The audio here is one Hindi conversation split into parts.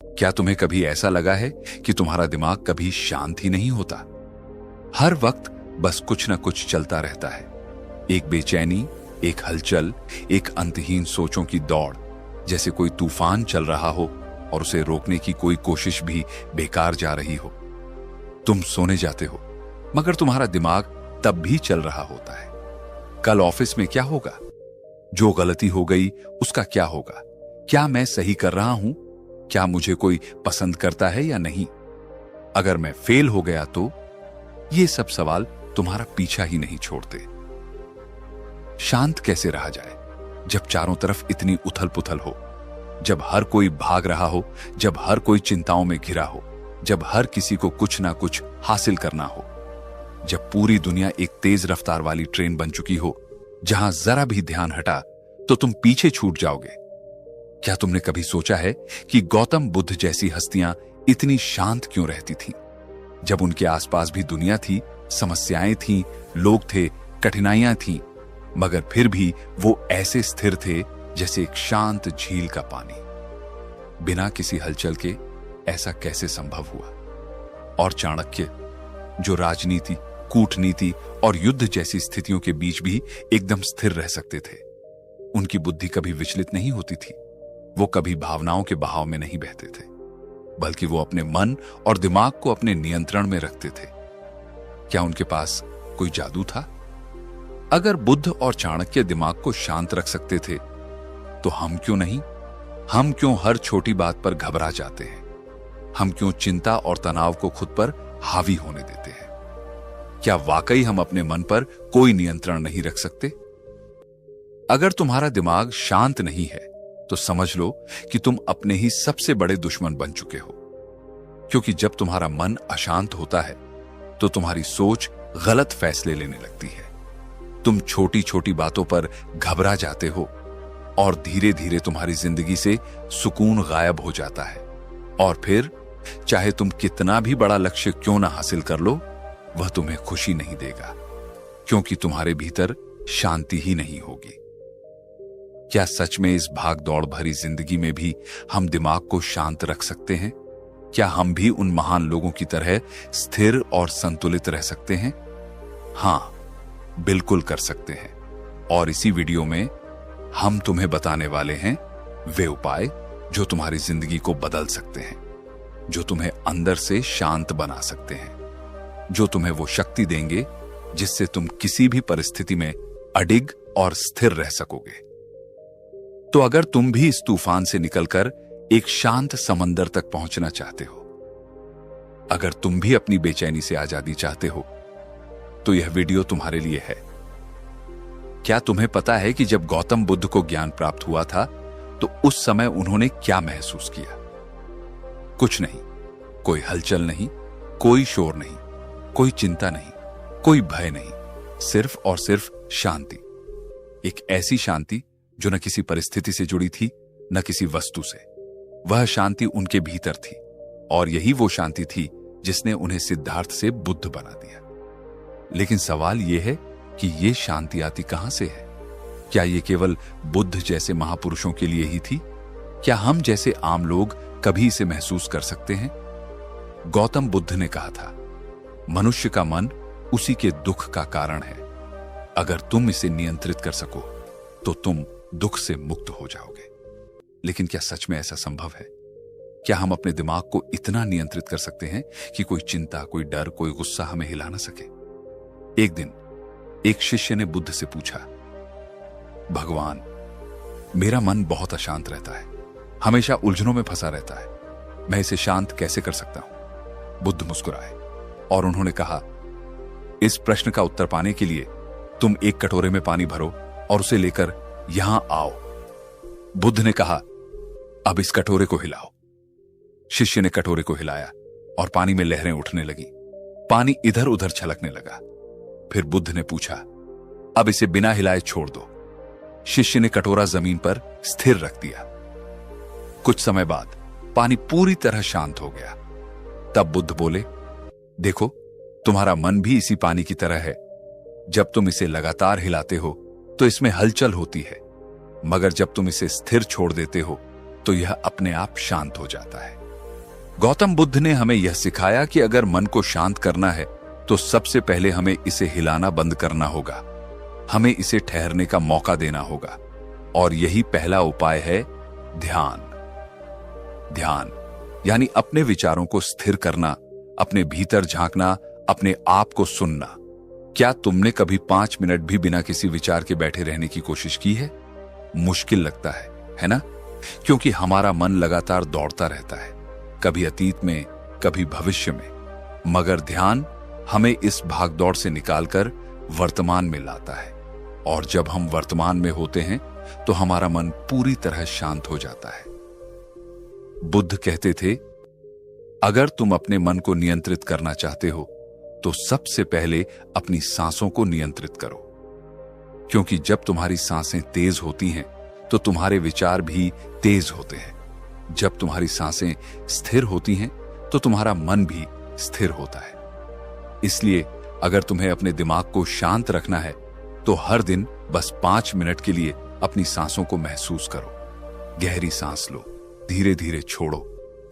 क्या तुम्हें कभी ऐसा लगा है कि तुम्हारा दिमाग कभी शांत ही नहीं होता? हर वक्त बस कुछ ना कुछ चलता रहता है। एक बेचैनी, एक हलचल, एक अंतहीन सोचों की दौड़, जैसे कोई तूफान चल रहा हो और उसे रोकने की कोई कोशिश भी बेकार जा रही हो। तुम सोने जाते हो मगर तुम्हारा दिमाग तब भी चल रहा होता है। कल ऑफिस में क्या होगा? जो गलती हो गई उसका क्या होगा? क्या मैं सही कर रहा हूं? क्या मुझे कोई पसंद करता है या नहीं? अगर मैं फेल हो गया तो? ये सब सवाल तुम्हारा पीछा ही नहीं छोड़ते। शांत कैसे रहा जाए जब चारों तरफ इतनी उथल पुथल हो, जब हर कोई भाग रहा हो, जब हर कोई चिंताओं में घिरा हो, जब हर किसी को कुछ ना कुछ हासिल करना हो, जब पूरी दुनिया एक तेज रफ्तार वाली ट्रेन बन चुकी हो जहां जरा भी ध्यान हटा तो तुम पीछे छूट जाओगे। क्या तुमने कभी सोचा है कि गौतम बुद्ध जैसी हस्तियां इतनी शांत क्यों रहती थीं? जब उनके आसपास भी दुनिया थी, समस्याएं थीं, लोग थे, कठिनाइयां थीं, मगर फिर भी वो ऐसे स्थिर थे जैसे एक शांत झील का पानी। बिना किसी हलचल के ऐसा कैसे संभव हुआ? और चाणक्य, जो राजनीति, कूटनीति और युद्ध जैसी स्थितियों के बीच भी एकदम स्थिर रह सकते थे, उनकी बुद्धि कभी विचलित नहीं होती थी। वो कभी भावनाओं के बहाव में नहीं बहते थे, बल्कि वो अपने मन और दिमाग को अपने नियंत्रण में रखते थे। क्या उनके पास कोई जादू था? अगर बुद्ध और चाणक्य दिमाग को शांत रख सकते थे तो हम क्यों नहीं? हम क्यों हर छोटी बात पर घबरा जाते हैं? हम क्यों चिंता और तनाव को खुद पर हावी होने देते हैं? क्या वाकई हम अपने मन पर कोई नियंत्रण नहीं रख सकते? अगर तुम्हारा दिमाग शांत नहीं है तो समझ लो कि तुम अपने ही सबसे बड़े दुश्मन बन चुके हो। क्योंकि जब तुम्हारा मन अशांत होता है तो तुम्हारी सोच गलत फैसले लेने लगती है। तुम छोटी छोटी बातों पर घबरा जाते हो और धीरे धीरे तुम्हारी जिंदगी से सुकून गायब हो जाता है। और फिर चाहे तुम कितना भी बड़ा लक्ष्य क्यों ना हासिल कर लो, वह तुम्हें खुशी नहीं देगा, क्योंकि तुम्हारे भीतर शांति ही नहीं होगी। क्या सच में इस भाग दौड़ भरी जिंदगी में भी हम दिमाग को शांत रख सकते हैं? क्या हम भी उन महान लोगों की तरह स्थिर और संतुलित रह सकते हैं? हां, बिल्कुल कर सकते हैं। और इसी वीडियो में हम तुम्हें बताने वाले हैं वे उपाय जो तुम्हारी जिंदगी को बदल सकते हैं, जो तुम्हें अंदर से शांत बना सकते हैं, जो तुम्हें वो शक्ति देंगे जिससे तुम किसी भी परिस्थिति में अडिग और स्थिर रह सकोगे। तो अगर तुम भी इस तूफान से निकलकर एक शांत समंदर तक पहुंचना चाहते हो, अगर तुम भी अपनी बेचैनी से आजादी चाहते हो, तो यह वीडियो तुम्हारे लिए है। क्या तुम्हें पता है कि जब गौतम बुद्ध को ज्ञान प्राप्त हुआ था तो उस समय उन्होंने क्या महसूस किया? कुछ नहीं, कोई हलचल नहीं, कोई शोर नहीं, कोई चिंता नहीं, कोई भय नहीं, सिर्फ और सिर्फ शांति। एक ऐसी शांति जो न किसी परिस्थिति से जुड़ी थी, न किसी वस्तु से। वह शांति उनके भीतर थी, और यही वो शांति थी जिसने उन्हें सिद्धार्थ से बुद्ध बना दिया। लेकिन सवाल यह है कि यह शांति आती कहां से है? क्या यह केवल बुद्ध जैसे महापुरुषों के लिए ही थी? क्या हम जैसे आम लोग कभी इसे महसूस कर सकते हैं? गौतम बुद्ध ने कहा था, मनुष्य का मन उसी के दुख का कारण है। अगर तुम इसे नियंत्रित कर सको तो तुम दुख से मुक्त हो जाओगे। लेकिन क्या सच में ऐसा संभव है? क्या हम अपने दिमाग को इतना नियंत्रित कर सकते हैं कि कोई चिंता, कोई डर, कोई गुस्सा हमें हिला ना सके? एक दिन एक शिष्य ने बुद्ध से पूछा, भगवान, मेरा मन बहुत अशांत रहता है, हमेशा उलझनों में फंसा रहता है, मैं इसे शांत कैसे कर सकता हूं? बुद्ध मुस्कुराए और उन्होंने कहा, इस प्रश्न का उत्तर पाने के लिए तुम एक कटोरे में पानी भरो और उसे लेकर यहां आओ। बुद्ध ने कहा, अब इस कटोरे को हिलाओ। शिष्य ने कटोरे को हिलाया और पानी में लहरें उठने लगी। पानी इधर उधर छलकने लगा। फिर बुद्ध ने पूछा, अब इसे बिना हिलाए छोड़ दो। शिष्य ने कटोरा जमीन पर स्थिर रख दिया। कुछ समय बाद पानी पूरी तरह शांत हो गया। तब बुद्ध बोले, देखो, तुम्हारा मन भी इसी पानी की तरह है। जब तुम इसे लगातार हिलाते हो तो इसमें हलचल होती है, मगर जब तुम इसे स्थिर छोड़ देते हो तो यह अपने आप शांत हो जाता है। गौतम बुद्ध ने हमें यह सिखाया कि अगर मन को शांत करना है तो सबसे पहले हमें इसे हिलाना बंद करना होगा। हमें इसे ठहरने का मौका देना होगा और यही पहला उपाय है ध्यान। ध्यान यानी अपने विचारों को स्थिर करना, अपने भीतर झांकना, अपने आप को सुनना। क्या तुमने कभी 5 मिनट भी बिना किसी विचार के बैठे रहने की कोशिश की है? मुश्किल लगता है ना? क्योंकि हमारा मन लगातार दौड़ता रहता है, कभी अतीत में, कभी भविष्य में। मगर ध्यान हमें इस भागदौड़ से निकालकर वर्तमान में लाता है और जब हम वर्तमान में होते हैं तो हमारा मन पूरी तरह शांत हो जाता है। बुद्ध कहते थे, अगर तुम अपने मन को नियंत्रित करना चाहते हो तो सबसे पहले अपनी सांसों को नियंत्रित करो, क्योंकि जब तुम्हारी सांसें तेज होती हैं तो तुम्हारे विचार भी तेज होते हैं। जब तुम्हारी सांसें स्थिर होती हैं तो तुम्हारा मन भी स्थिर होता है। इसलिए अगर तुम्हें अपने दिमाग को शांत रखना है तो हर दिन बस 5 मिनट के लिए अपनी सांसों को महसूस करो। गहरी सांस लो, धीरे धीरे छोड़ो,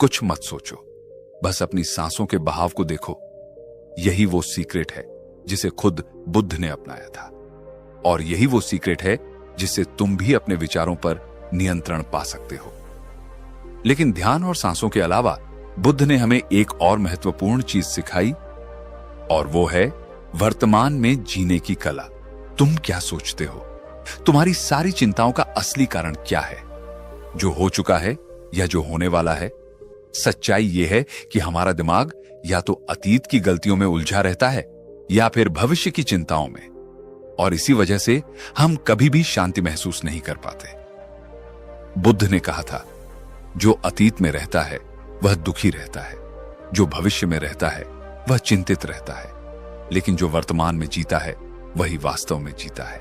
कुछ मत सोचो, बस अपनी सांसों के बहाव को देखो। यही वो सीक्रेट है जिसे खुद बुद्ध ने अपनाया था और यही वो सीक्रेट है जिससे तुम भी अपने विचारों पर नियंत्रण पा सकते हो। लेकिन ध्यान और सांसों के अलावा बुद्ध ने हमें एक और महत्वपूर्ण चीज सिखाई और वो है वर्तमान में जीने की कला। तुम क्या सोचते हो? तुम्हारी सारी चिंताओं का असली कारण क्या है? जो हो चुका है या जो होने वाला है? सच्चाई यह है कि हमारा दिमाग या तो अतीत की गलतियों में उलझा रहता है या फिर भविष्य की चिंताओं में, और इसी वजह से हम कभी भी शांति महसूस नहीं कर पाते। बुद्ध ने कहा था, जो अतीत में रहता है वह दुखी रहता है, जो भविष्य में रहता है वह चिंतित रहता है, लेकिन जो वर्तमान में जीता है वही वास्तव में जीता है।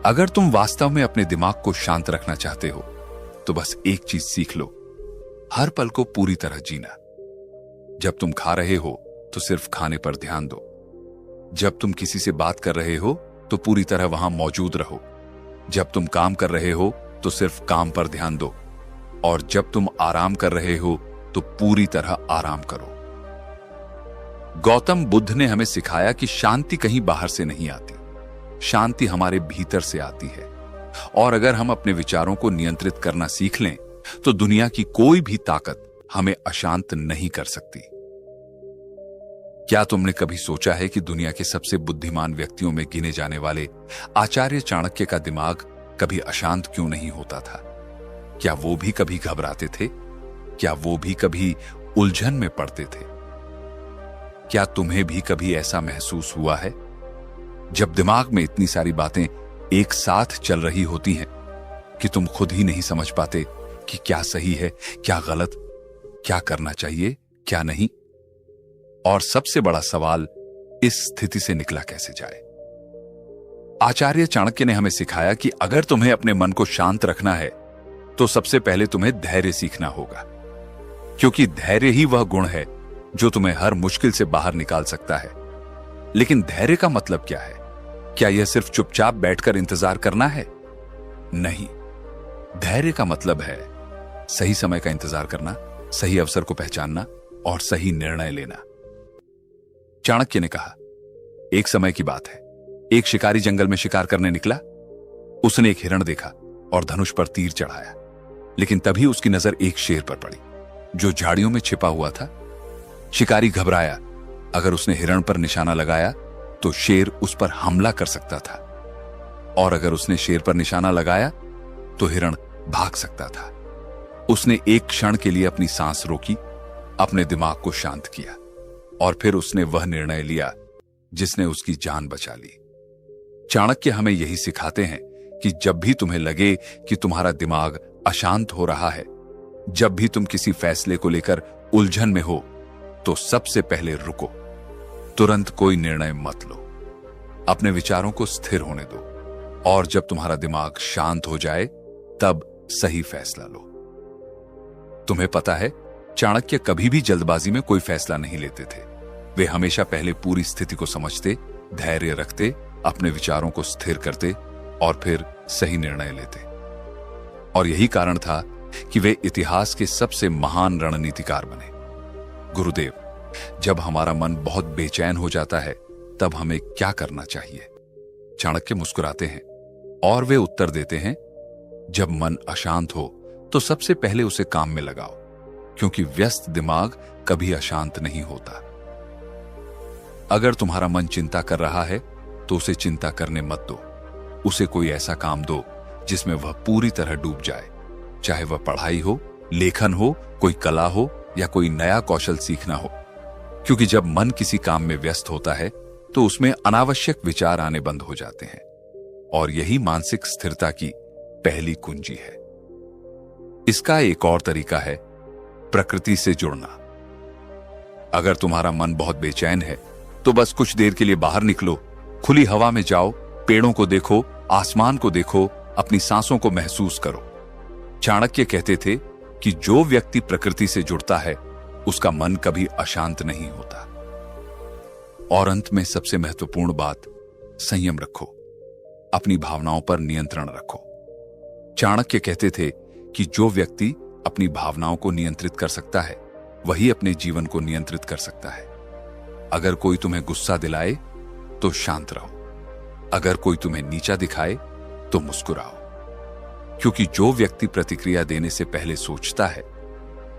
अगर तुम वास्तव में अपने दिमाग को शांत रखना चाहते हो तो बस एक चीज सीख लो, हर पल को पूरी तरह जीना। जब तुम खा रहे हो तो सिर्फ खाने पर ध्यान दो। जब तुम किसी से बात कर रहे हो तो पूरी तरह वहां मौजूद रहो। जब तुम काम कर रहे हो तो सिर्फ काम पर ध्यान दो, और जब तुम आराम कर रहे हो तो पूरी तरह आराम करो। गौतम बुद्ध ने हमें सिखाया कि शांति कहीं बाहर से नहीं आती, शांति हमारे भीतर से आती है। और अगर हम अपने विचारों को नियंत्रित करना सीख लें तो दुनिया की कोई भी ताकत हमें अशांत नहीं कर सकती। क्या तुमने कभी सोचा है कि दुनिया के सबसे बुद्धिमान व्यक्तियों में गिने जाने वाले आचार्य चाणक्य का दिमाग कभी अशांत क्यों नहीं होता था? क्या वो भी कभी घबराते थे? क्या वो भी कभी उलझन में पड़ते थे? क्या तुम्हें भी कभी ऐसा महसूस हुआ है जब दिमाग में इतनी सारी बातें एक साथ चल रही होती हैं कि तुम खुद ही नहीं समझ पाते कि क्या सही है, क्या गलत, क्या करना चाहिए, क्या नहीं? और सबसे बड़ा सवाल, इस स्थिति से निकला कैसे जाए? आचार्य चाणक्य ने हमें सिखाया कि अगर तुम्हें अपने मन को शांत रखना है तो सबसे पहले तुम्हें धैर्य सीखना होगा, क्योंकि धैर्य ही वह गुण है जो तुम्हें हर मुश्किल से बाहर निकाल सकता है। लेकिन धैर्य का मतलब क्या है? क्या यह सिर्फ चुपचाप बैठकर इंतजार करना है? नहीं, धैर्य का मतलब है सही समय का इंतजार करना, सही अवसर को पहचानना और सही निर्णय लेना। चाणक्य ने कहा, एक समय की बात है, एक शिकारी जंगल में शिकार करने निकला। उसने एक हिरण देखा और धनुष पर तीर चढ़ाया, लेकिन तभी उसकी नजर एक शेर पर पड़ी जो झाड़ियों में छिपा हुआ था। शिकारी घबराया। अगर उसने हिरण पर निशाना लगाया तो शेर उस पर हमला कर सकता था, और अगर उसने शेर पर निशाना लगाया तो हिरण भाग सकता था। उसने एक क्षण के लिए अपनी सांस रोकी, अपने दिमाग को शांत किया और फिर उसने वह निर्णय लिया जिसने उसकी जान बचा ली। चाणक्य हमें यही सिखाते हैं कि जब भी तुम्हें लगे कि तुम्हारा दिमाग अशांत हो रहा है, जब भी तुम किसी फैसले को लेकर उलझन में हो, तो सबसे पहले रुको, तुरंत कोई निर्णय मत लो, अपने विचारों को स्थिर होने दो, और जब तुम्हारा दिमाग शांत हो जाए तब सही फैसला लो। तुम्हें पता है, चाणक्य कभी भी जल्दबाजी में कोई फैसला नहीं लेते थे। वे हमेशा पहले पूरी स्थिति को समझते, धैर्य रखते, अपने विचारों को स्थिर करते और फिर सही निर्णय लेते। और यही कारण था कि वे इतिहास के सबसे महान रणनीतिकार बने। गुरुदेव, जब हमारा मन बहुत बेचैन हो जाता है तब हमें क्या करना चाहिए? चाणक्य मुस्कुराते हैं और वे उत्तर देते हैं, जब मन अशांत हो तो सबसे पहले उसे काम में लगाओ, क्योंकि व्यस्त दिमाग कभी अशांत नहीं होता। अगर तुम्हारा मन चिंता कर रहा है तो उसे चिंता करने मत दो। उसे कोई ऐसा काम दो जिसमें वह पूरी तरह डूब जाए, चाहे वह पढ़ाई हो, लेखन हो, कोई कला हो या कोई नया कौशल सीखना हो। क्योंकि जब मन किसी काम में व्यस्त होता है तो उसमें अनावश्यक विचार आने बंद हो जाते हैं, और यही मानसिक स्थिरता की पहली कुंजी है। इसका एक और तरीका है प्रकृति से जुड़ना। अगर तुम्हारा मन बहुत बेचैन है तो बस कुछ देर के लिए बाहर निकलो, खुली हवा में जाओ, पेड़ों को देखो, आसमान को देखो, अपनी सांसों को महसूस करो। चाणक्य कहते थे कि जो व्यक्ति प्रकृति से जुड़ता है उसका मन कभी अशांत नहीं होता। और अंत में सबसे महत्वपूर्ण बात, संयम रखो, अपनी भावनाओं पर नियंत्रण रखो। चाणक्य कहते थे कि जो व्यक्ति अपनी भावनाओं को नियंत्रित कर सकता है वही अपने जीवन को नियंत्रित कर सकता है। अगर कोई तुम्हें गुस्सा दिलाए तो शांत रहो, अगर कोई तुम्हें नीचा दिखाए तो मुस्कुराओ, क्योंकि जो व्यक्ति प्रतिक्रिया देने से पहले सोचता है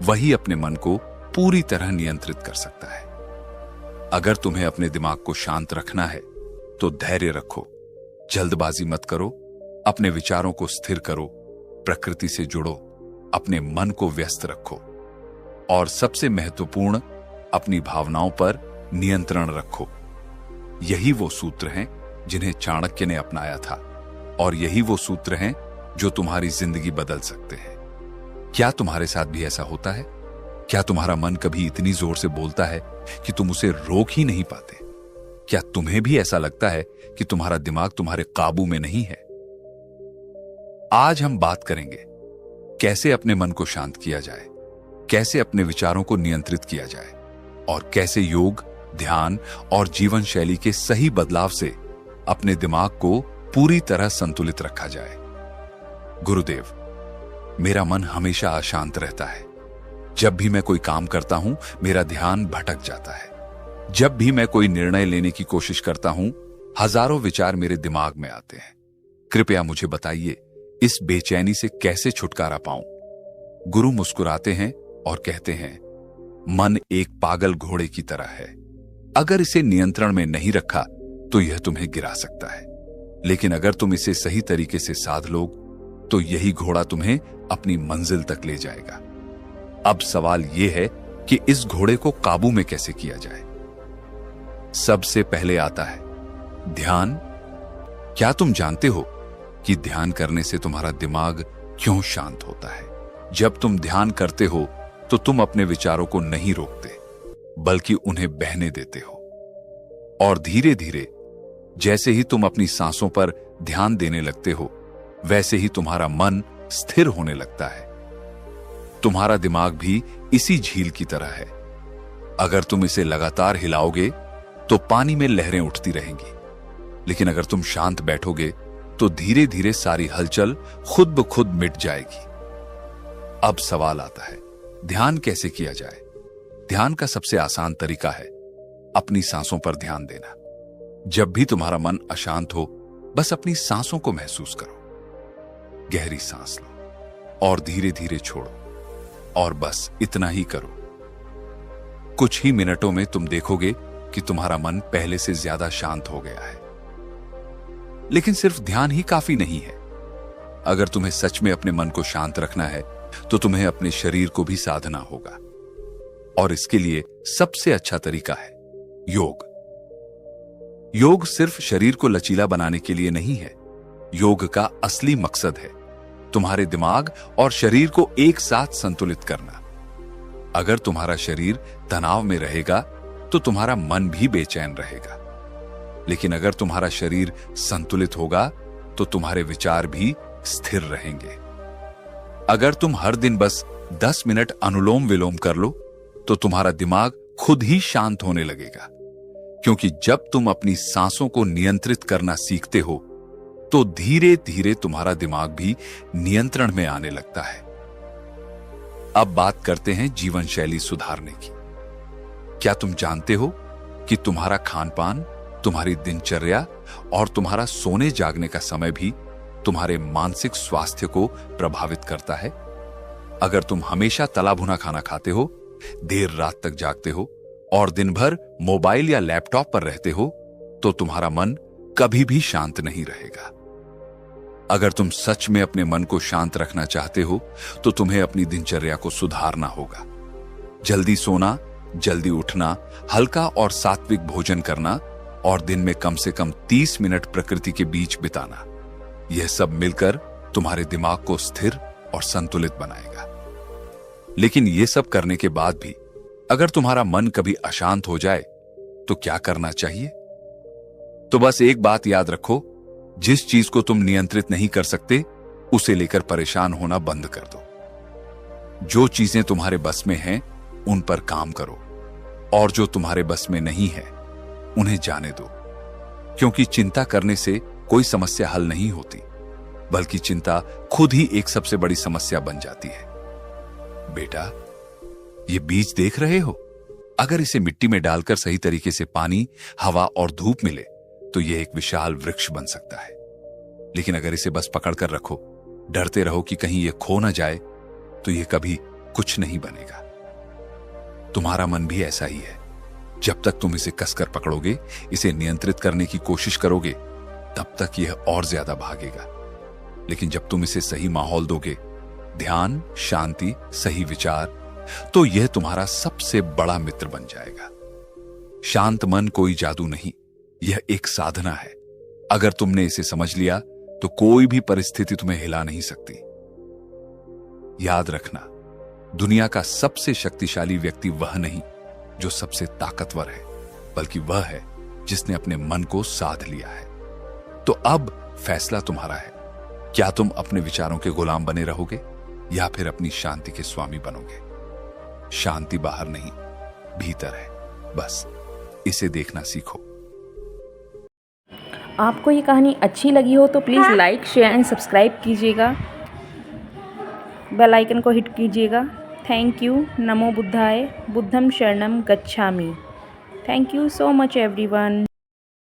वही अपने मन को पूरी तरह नियंत्रित कर सकता है। अगर तुम्हें अपने दिमाग को शांत रखना है तो धैर्य रखो, जल्दबाजी मत करो, अपने विचारों को स्थिर करो, प्रकृति से जुड़ो, अपने मन को व्यस्त रखो, और सबसे महत्वपूर्ण, अपनी भावनाओं पर नियंत्रण रखो। यही वो सूत्र हैं जिन्हें चाणक्य ने अपनाया था, और यही वो सूत्र हैं जो तुम्हारी जिंदगी बदल सकते हैं। क्या तुम्हारे साथ भी ऐसा होता है? क्या तुम्हारा मन कभी इतनी जोर से बोलता है कि तुम उसे रोक ही नहीं पाते? क्या तुम्हें भी ऐसा लगता है कि तुम्हारा दिमाग तुम्हारे काबू में नहीं है? आज हम बात करेंगे कैसे अपने मन को शांत किया जाए, कैसे अपने विचारों को नियंत्रित किया जाए, और कैसे योग, ध्यान और जीवन शैली के सही बदलाव से अपने दिमाग को पूरी तरह संतुलित रखा जाए। गुरुदेव, मेरा मन हमेशा अशांत रहता है। जब भी मैं कोई काम करता हूं मेरा ध्यान भटक जाता है। जब भी मैं कोई निर्णय लेने की कोशिश करता हूं हजारों विचार मेरे दिमाग में आते हैं। कृपया मुझे बताइए, इस बेचैनी से कैसे छुटकारा पाऊं? गुरु मुस्कुराते हैं और कहते हैं, मन एक पागल घोड़े की तरह है। अगर इसे नियंत्रण में नहीं रखा तो यह तुम्हें गिरा सकता है, लेकिन अगर तुम इसे सही तरीके से साध लो तो यही घोड़ा तुम्हें अपनी मंजिल तक ले जाएगा। अब सवाल यह है कि इस घोड़े को काबू में कैसे किया जाए। सबसे पहले आता है ध्यान। क्या तुम जानते हो कि ध्यान करने से तुम्हारा दिमाग क्यों शांत होता है? जब तुम ध्यान करते हो तो तुम अपने विचारों को नहीं रोकते, बल्कि उन्हें बहने देते हो। और धीरे धीरे जैसे ही तुम अपनी सांसों पर ध्यान देने लगते हो, वैसे ही तुम्हारा मन स्थिर होने लगता है। तुम्हारा दिमाग भी इसी झील की तरह है। अगर तुम इसे लगातार हिलाओगे तो पानी में लहरें उठती रहेंगी, लेकिन अगर तुम शांत बैठोगे तो धीरे धीरे सारी हलचल खुद ब खुद मिट जाएगी। अब सवाल आता है, ध्यान कैसे किया जाए? ध्यान का सबसे आसान तरीका है अपनी सांसों पर ध्यान देना। जब भी तुम्हारा मन अशांत हो, बस अपनी सांसों को महसूस करो। गहरी सांस लो और धीरे धीरे छोड़ो, और बस इतना ही करो। कुछ ही मिनटों में तुम देखोगे कि तुम्हारा मन पहले से ज्यादा शांत हो गया है। लेकिन सिर्फ ध्यान ही काफी नहीं है। अगर तुम्हें सच में अपने मन को शांत रखना है तो तुम्हें अपने शरीर को भी साधना होगा, और इसके लिए सबसे अच्छा तरीका है योग। योग सिर्फ शरीर को लचीला बनाने के लिए नहीं है। योग का असली मकसद है तुम्हारे दिमाग और शरीर को एक साथ संतुलित करना। अगर तुम्हारा शरीर तनाव में रहेगा तो तुम्हारा मन भी बेचैन रहेगा, लेकिन अगर तुम्हारा शरीर संतुलित होगा तो तुम्हारे विचार भी स्थिर रहेंगे। अगर तुम हर दिन बस 10 मिनट अनुलोम विलोम कर लो तो तुम्हारा दिमाग खुद ही शांत होने लगेगा, क्योंकि जब तुम अपनी सांसों को नियंत्रित करना सीखते हो तो धीरे धीरे तुम्हारा दिमाग भी नियंत्रण में आने लगता है। अब बात करते हैं जीवन शैली सुधारने की। क्या तुम जानते हो कि तुम्हारा खान पान, तुम्हारी दिनचर्या और तुम्हारा सोने जागने का समय भी तुम्हारे मानसिक स्वास्थ्य को प्रभावित करता है? अगर तुम हमेशा तला भुना खाना खाते हो, देर रात तक जागते हो और दिन भर मोबाइल या लैपटॉप पर रहते हो, तो तुम्हारा मन कभी भी शांत नहीं रहेगा। अगर तुम सच में अपने मन को शांत रखना चाहते हो, तो तुम्हें अपनी दिनचर्या को सुधारना होगा। जल्दी सोना, जल्दी उठना, हल्का और सात्विक भोजन करना और दिन में कम से कम 30 मिनट प्रकृति के बीच बिताना, यह सब मिलकर तुम्हारे दिमाग को स्थिर और संतुलित बनाएगा। लेकिन यह सब करने के बाद भी अगर तुम्हारा मन कभी अशांत हो जाए, तो क्या करना चाहिए? तो बस एक बात याद रखो, जिस चीज को तुम नियंत्रित नहीं कर सकते, उसे लेकर परेशान होना बंद कर दो। जो चीजें तुम्हारे बस में हैं, उन पर काम करो, और जो तुम्हारे बस में नहीं है, उन्हें जाने दो। क्योंकि चिंता करने से कोई समस्या हल नहीं होती, बल्कि चिंता खुद ही एक सबसे बड़ी समस्या बन जाती है। बेटा, ये बीज देख रहे हो? अगर इसे मिट्टी में डालकर सही तरीके से पानी, हवा और धूप मिले, तो यह एक विशाल वृक्ष बन सकता है। लेकिन अगर इसे बस पकड़कर रखो, डरते रहो कि कहीं यह खो ना जाए, तो यह कभी कुछ नहीं बनेगा। तुम्हारा मन भी ऐसा ही है। जब तक तुम इसे कसकर पकड़ोगे, इसे नियंत्रित करने की कोशिश करोगे, तब तक यह और ज्यादा भागेगा। लेकिन जब तुम इसे सही माहौल दोगे, ध्यान, शांति, सही विचार, तो यह तुम्हारा सबसे बड़ा मित्र बन जाएगा। शांत मन कोई जादू नहीं, यह एक साधना है। अगर तुमने इसे समझ लिया, तो कोई भी परिस्थिति तुम्हें हिला नहीं सकती। याद रखना, दुनिया का सबसे शक्तिशाली व्यक्ति वह नहीं जो सबसे ताकतवर है, बल्कि वह है जिसने अपने मन को साध लिया है। तो अब फैसला तुम्हारा है। क्या तुम अपने विचारों के गुलाम बने रहोगे, या फिर अपनी शांति के स्वामी बनोगे? शांति बाहर नहीं, भीतर है। बस इसे देखना सीखो। आपको ये कहानी अच्छी लगी हो तो please like, share and subscribe कीजिएगा। बेल आइकन को हिट कीजिएगा। Thank you. नमो बुद्धाय। बुद्धम शरणम गच्छामि। Thank you so much everyone.